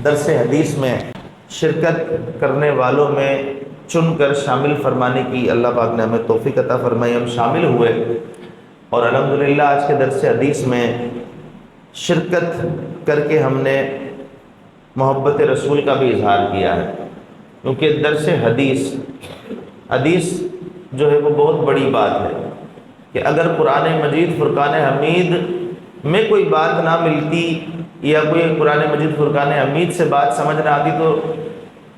درس حدیث میں شرکت کرنے والوں میں چن کر شامل فرمانے کی اللہ پاک نے ہمیں توفیق عطا فرمائی. ہم شامل ہوئے اور الحمدللہ آج کے درس حدیث میں شرکت کر کے ہم نے محبت رسول کا بھی اظہار کیا ہے، کیونکہ درس حدیث جو ہے وہ بہت بڑی بات ہے کہ اگر قرآن مجید فرقان حمید میں کوئی بات نہ ملتی یا کوئی قرآن مجید فرقان حمید سے بات سمجھ نہ آتی تو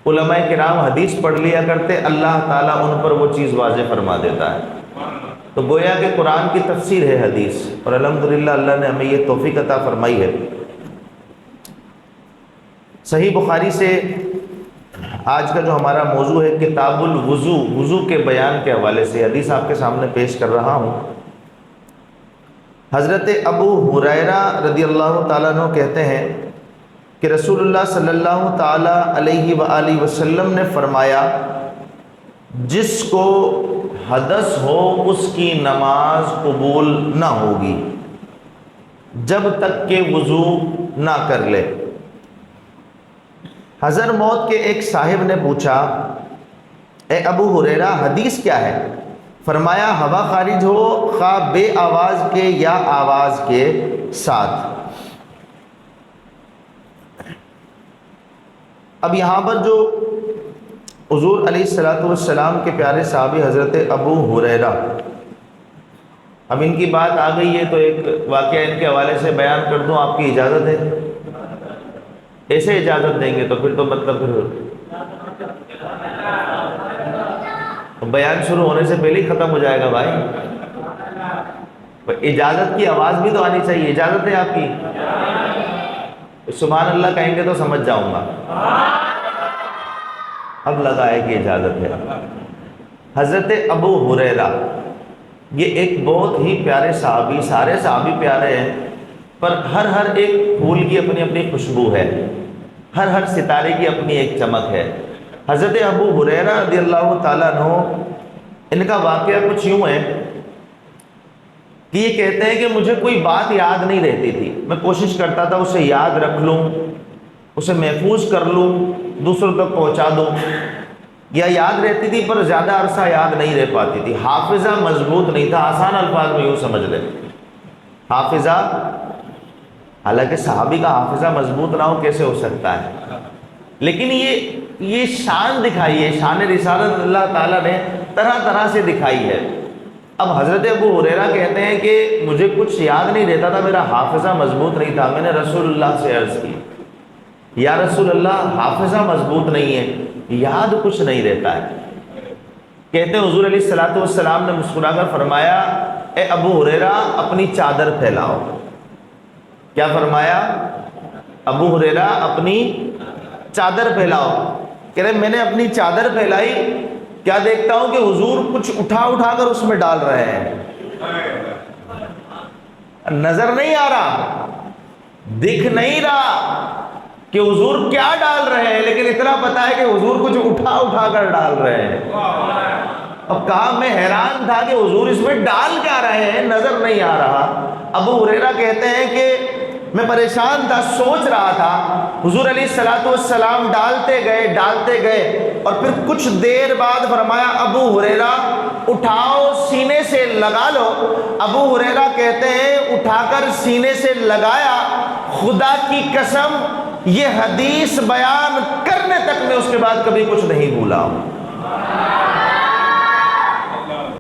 علماء کرام حدیث پڑھ لیا کرتے، اللہ تعالیٰ ان پر وہ چیز واضح فرما دیتا ہے. تو گویا کہ قرآن کی تفسیر ہے حدیث، اور الحمدللہ اللہ نے ہمیں یہ توفیق عطا فرمائی ہے. صحیح بخاری سے آج کا جو ہمارا موضوع ہے کتاب الوضو، وضو کے بیان کے حوالے سے حدیث آپ کے سامنے پیش کر رہا ہوں. حضرت ابو ہریرہ رضی اللہ تعالیٰ عنہ کہتے ہیں کہ رسول اللہ صلی اللہ تعالیٰ علیہ وآلہ وسلم نے فرمایا، جس کو حدث ہو اس کی نماز قبول نہ ہوگی جب تک کہ وضو نہ کر لے. حضر موت کے ایک صاحب نے پوچھا، اے ابو ہریرہ حدیث کیا ہے؟ فرمایا، ہوا خارج ہو خواہ بے آواز کے یا آواز کے ساتھ. اب یہاں پر جو حضور علیہ السلام کے پیارے صحابی حضرت ابو ہریرہ، اب ان کی بات آ گئی ہے تو ایک واقعہ ان کے حوالے سے بیان کر دوں، آپ کی اجازت ہے؟ ایسے اجازت دیں گے تو پھر تو مطلب بیان شروع ہونے سے پہلے ہی ختم ہو جائے گا بھائی. اجازت کی آواز بھی تو آنی چاہیے. اجازت ہے آپ کی؟ سبحان اللہ کہیں گے تو سمجھ جاؤں گا. اب لگا ہے کہ اجازت ہے. حضرت ابو ہریرہ یہ ایک بہت ہی پیارے صحابی، سارے صحابی پیارے ہیں، پر ہر ایک پھول کی اپنی اپنی خوشبو ہے، ہر ستارے کی اپنی ایک چمک ہے. حضرت ابو ہریرہ رضی اللہ تعالیٰ عنہ، ان کا واقعہ کچھ یوں ہے کہ یہ کہتے ہیں کہ مجھے کوئی بات یاد نہیں رہتی تھی، میں کوشش کرتا تھا اسے یاد رکھ لوں، اسے محفوظ کر لوں، دوسروں تک پہنچا دوں، یا یاد رہتی تھی پر زیادہ عرصہ یاد نہیں رہ پاتی تھی. حافظہ مضبوط نہیں تھا. آسان الفاظ میں یوں سمجھ لیں، حافظہ، حالانکہ صحابی کا حافظہ مضبوط نہ ہو کیسے ہو سکتا ہے، لیکن یہ شان دکھائی ہے، شان رسالت اللہ تعالیٰ نے طرح طرح سے دکھائی ہے. اب حضرت ابو ہریرہ کہتے ہیں کہ مجھے کچھ یاد نہیں رہتا تھا، میرا حافظہ مضبوط نہیں تھا. میں نے رسول اللہ سے عرض کی، یا رسول اللہ حافظہ مضبوط نہیں ہے، یاد کچھ نہیں رہتا ہے. کہتے ہیں حضور علیہ السلام نے مسکرا کر فرمایا، اے ابو ہریرہ اپنی چادر پھیلاؤ. کیا فرمایا؟ ابو ہریرہ اپنی چادر پھیلاؤ. کہہ رہے میں نے اپنی چادر پھیلائی، کیا دیکھتا ہوں کہ حضور کچھ اٹھا کر اس میں ڈال رہے ہیں. نظر نہیں آ رہا، دکھ نہیں رہا کہ حضور کیا ڈال رہے ہیں، لیکن اتنا پتا ہے کہ حضور کچھ اٹھا کر ڈال رہے ہیں. اب کہا میں حیران تھا کہ حضور اس میں ڈال کیا رہے ہیں، نظر نہیں آ رہا. ابو ہریرہ کہتے ہیں کہ میں پریشان تھا، سوچ رہا تھا. حضور علیہ السلام ڈالتے گئے اور پھر کچھ دیر بعد فرمایا، ابو ہریرہ اٹھاؤ سینے سے لگا لو. ابو ہریرہ کہتے ہیں اٹھا کر سینے سے لگایا. خدا کی قسم یہ حدیث بیان کرنے تک میں اس کے بعد کبھی کچھ نہیں بھولا ہوں.